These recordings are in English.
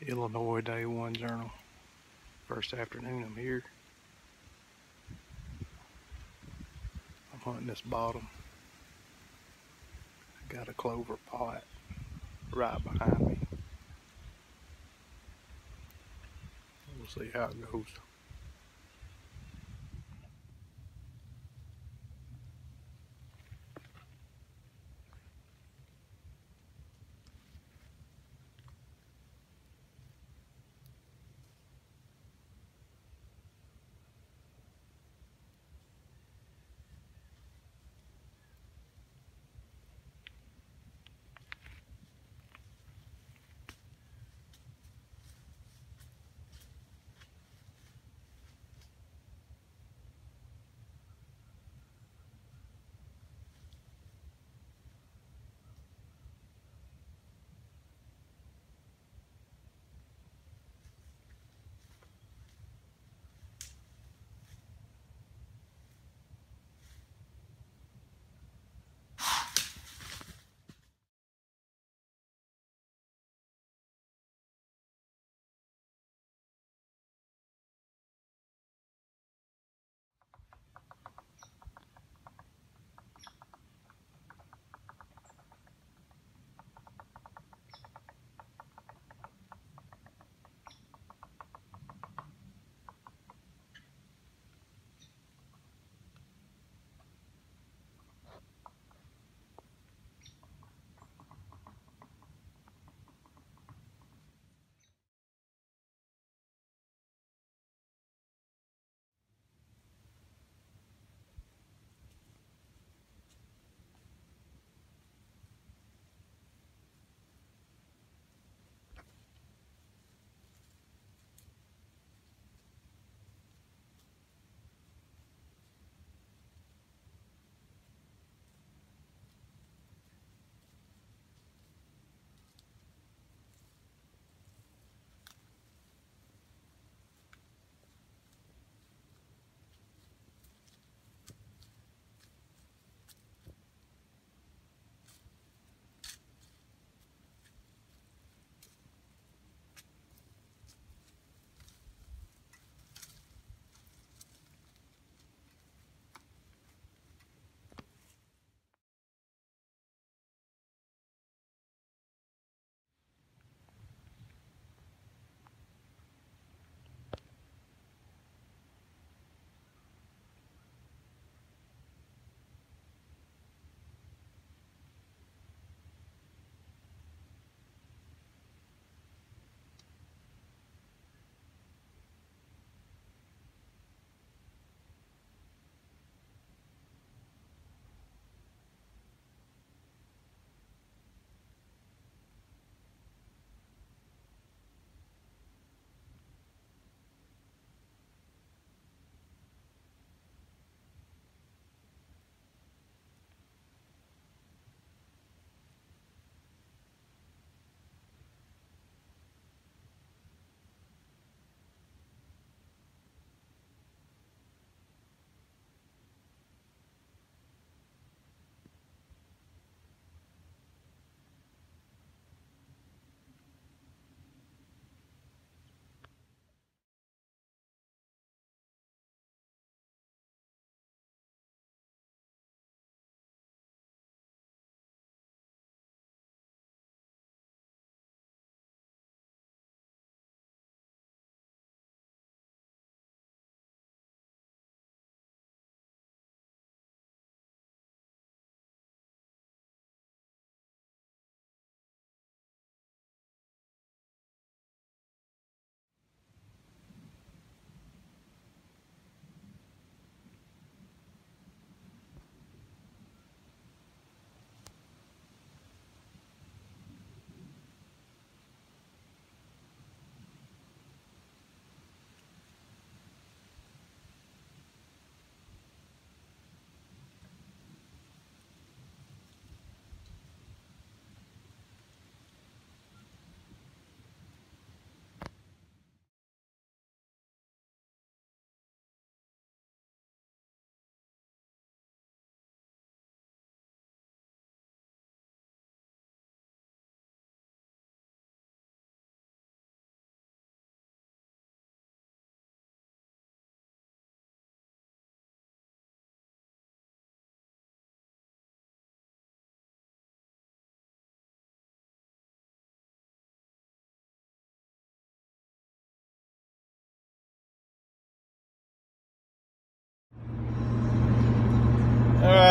Illinois Day 1 Journal. First afternoon I'm here. I'm hunting this bottom. I got a clover pot right behind me. We'll see how it goes.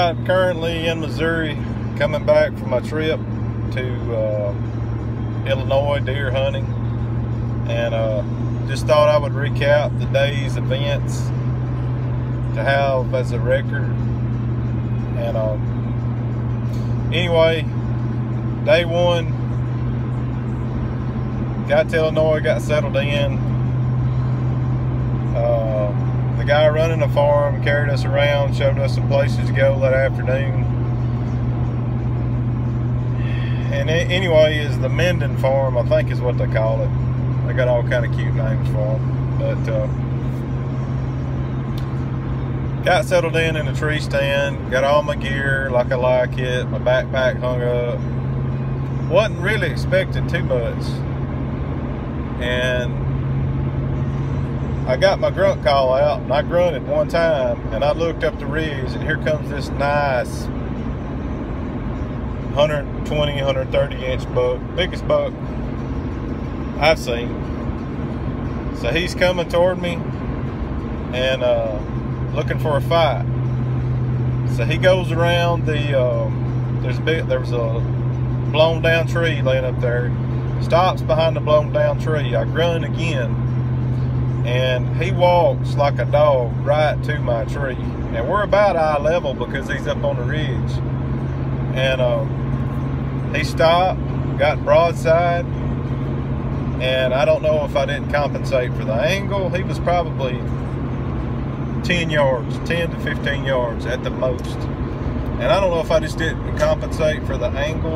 I'm currently in Missouri, coming back from my trip to Illinois deer hunting, and just thought I would recap the day's events to have as a record. And anyway, day one, got to Illinois, got settled in. The guy running the farm carried us around, showed us some places to go that afternoon. And anyway, is the Minden Farm, I think is what they call it. They got all kind of cute names for them. But got settled in a tree stand, got all my gear like I like it, my backpack hung up. Wasn't really expecting too much. And I got my grunt call out, and I grunted one time, and I looked up the ridge, and here comes this nice 120, 130 inch buck, biggest buck I've seen. So he's coming toward me and looking for a fight. So he goes around the there was a blown down tree laying up there, stops behind the blown down tree. I grunt again, and he walks like a dog right to my tree, and we're about eye level because he's up on the ridge. And he stopped, got broadside, and I don't know if I didn't compensate for the angle. He was probably 10 yards, 10 to 15 yards at the most. And I don't know if I just didn't compensate for the angle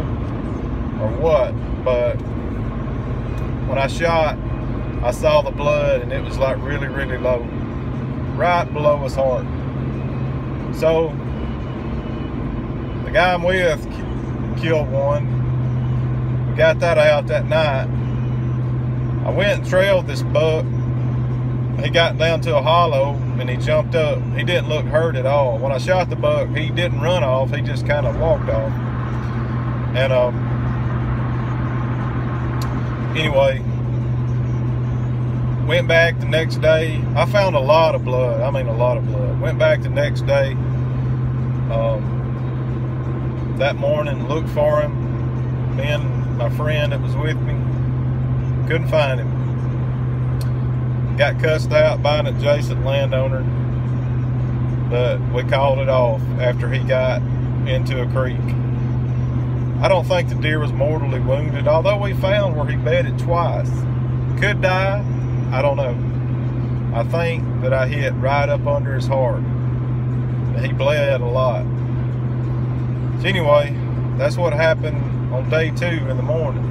or what, but when I shot, I saw the blood, and it was like really, really low, right below his heart. So the guy I'm with killed one. We got that out that night. I went and trailed this buck. He got down to a hollow and he jumped up. He didn't look hurt at all. When I shot the buck, he didn't run off. He just kind of walked off. And anyway, went back the next day. I found a lot of blood. I mean, a lot of blood. Went back the next day. That morning, looked for him. Me and my friend that was with me, couldn't find him. Got cussed out by an adjacent landowner, but we called it off after he got into a creek. I don't think the deer was mortally wounded, although we found where he bedded twice. Could die, I don't know. I think that I hit right up under his heart. He bled a lot. So anyway, that's what happened on day 2 in the morning.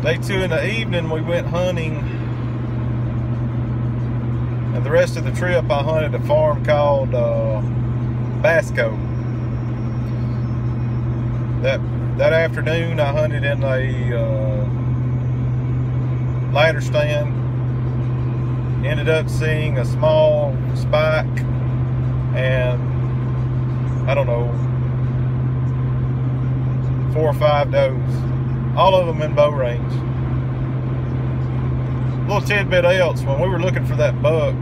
Day 2 in the evening, we went hunting. And the rest of the trip, I hunted a farm called Basco. That afternoon, I hunted in a ladder stand. Ended up seeing a small spike and, I don't know, 4 or 5 does. All of them in bow range. A little tidbit else, when we were looking for that buck,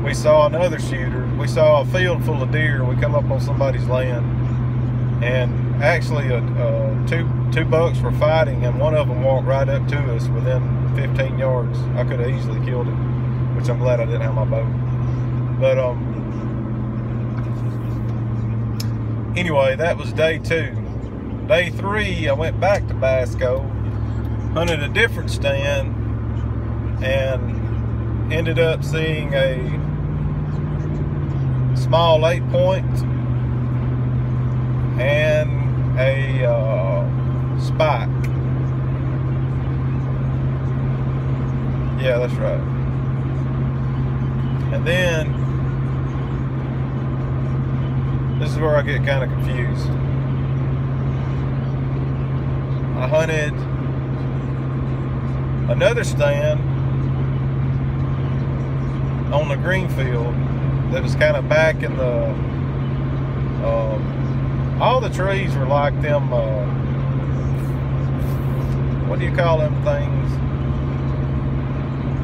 we saw another shooter. We saw a field full of deer. We come up on somebody's land, and actually two bucks were fighting, and one of them walked right up to us within 15 yards. I could have easily killed him, which I'm glad I didn't have my bow. But anyway, that was day 2. Day 3, I went back to Basco, hunted a different stand, and ended up seeing a small 8-point and a spike. Yeah, that's right. And then this is where I get kind of confused. I hunted another stand on the green field that was kind of back in the all the trees were like them what do you call them things?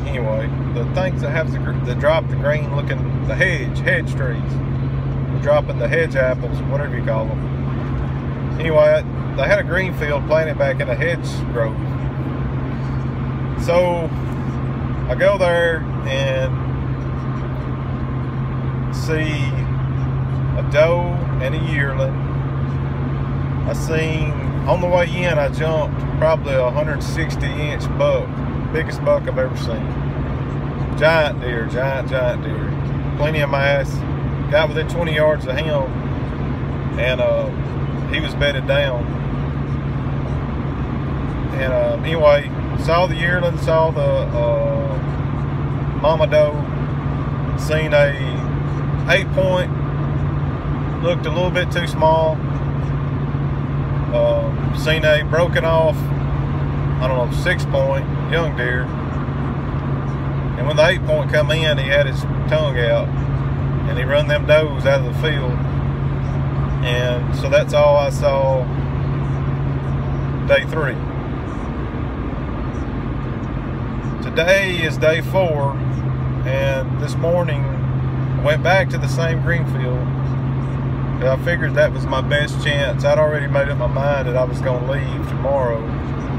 Anyway, the things that have that drop the green looking, the hedge trees. dropping the hedge apples, whatever you call them. Anyway, they had a green field planted back in a hedge grove. So I go there and see a doe and a yearling. I seen, on the way in, I jumped probably a 160-inch buck, biggest buck I've ever seen. Giant deer, giant deer. Plenty of mass. Got within 20 yards of him, and he was bedded down. And anyway, saw the yearling, saw the mama doe, seen a 8-point, looked a little bit too small. Seen a broken off, I don't know, 6-point young deer. And when the 8-point come in, he had his tongue out, and he run them does out of the field. And so that's all I saw day 3. Today is day 4, and this morning I went back to the same green field. I figured that was my best chance. I'd already made up my mind that I was going to leave tomorrow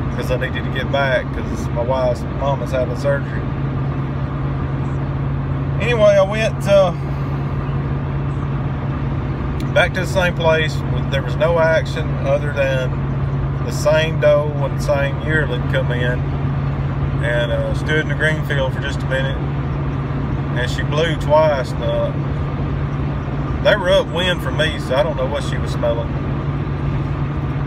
because I needed to get back because my wife's mama's having surgery. Anyway, I went back to the same place. There was no action other than the same doe and the same yearling come in, and stood in the green field for just a minute, and she blew twice. They were upwind from me, so I don't know what she was smelling.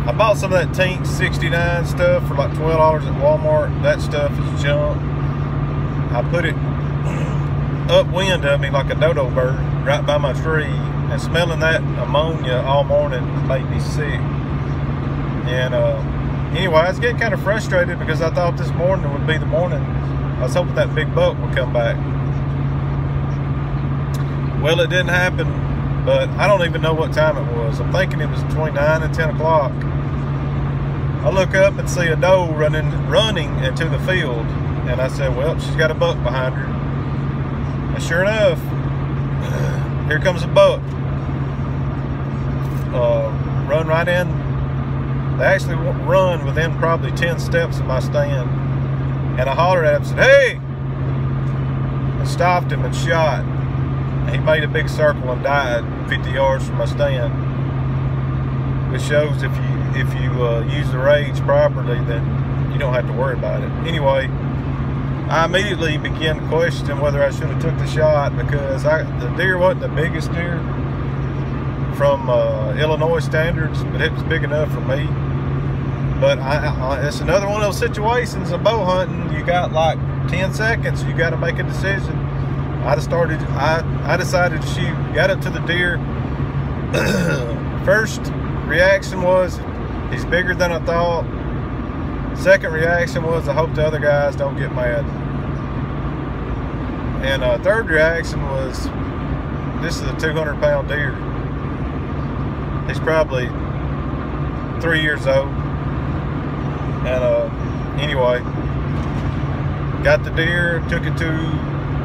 I bought some of that Tink 69 stuff for like $12 at Walmart. That stuff is junk. I put it upwind of me like a dodo bird right by my tree, and smelling that ammonia all morning made me sick. And anyway, I was getting kind of frustrated because I thought this morning would be the morning. I was hoping that big buck would come back. Well, it didn't happen. But I don't even know what time it was. I'm thinking it was between 9 and 10 o'clock. I look up and see a doe running into the field. And I said, well, she's got a buck behind her. And sure enough, here comes a buck. Run right in. They actually run within probably 10 steps of my stand. And I hollered at him and said, hey! And stopped him and shot. He made a big circle and died 50 yards from my stand. Which shows if you use the rage properly, then you don't have to worry about it. Anyway, I immediately began questioning whether I should have took the shot, because the deer wasn't the biggest deer from Illinois standards, but it was big enough for me. But it's another one of those situations of bow hunting. You got like 10 seconds. You got to make a decision. I decided to shoot. Got up to the deer. First reaction was, he's bigger than I thought. Second reaction was, I hope the other guys don't get mad. And third reaction was, this is a 200-pound deer. He's probably 3 years old. And anyway, got the deer, took it to,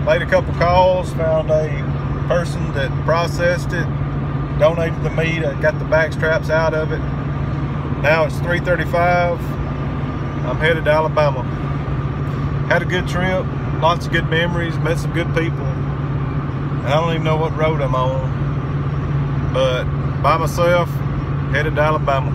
made a couple calls, found a person that processed it, donated the meat, got the back straps out of it. Now it's 3:35. I'm headed to Alabama. Had a good trip, lots of good memories, met some good people. And I don't even know what road I'm on. But by myself, headed to Alabama.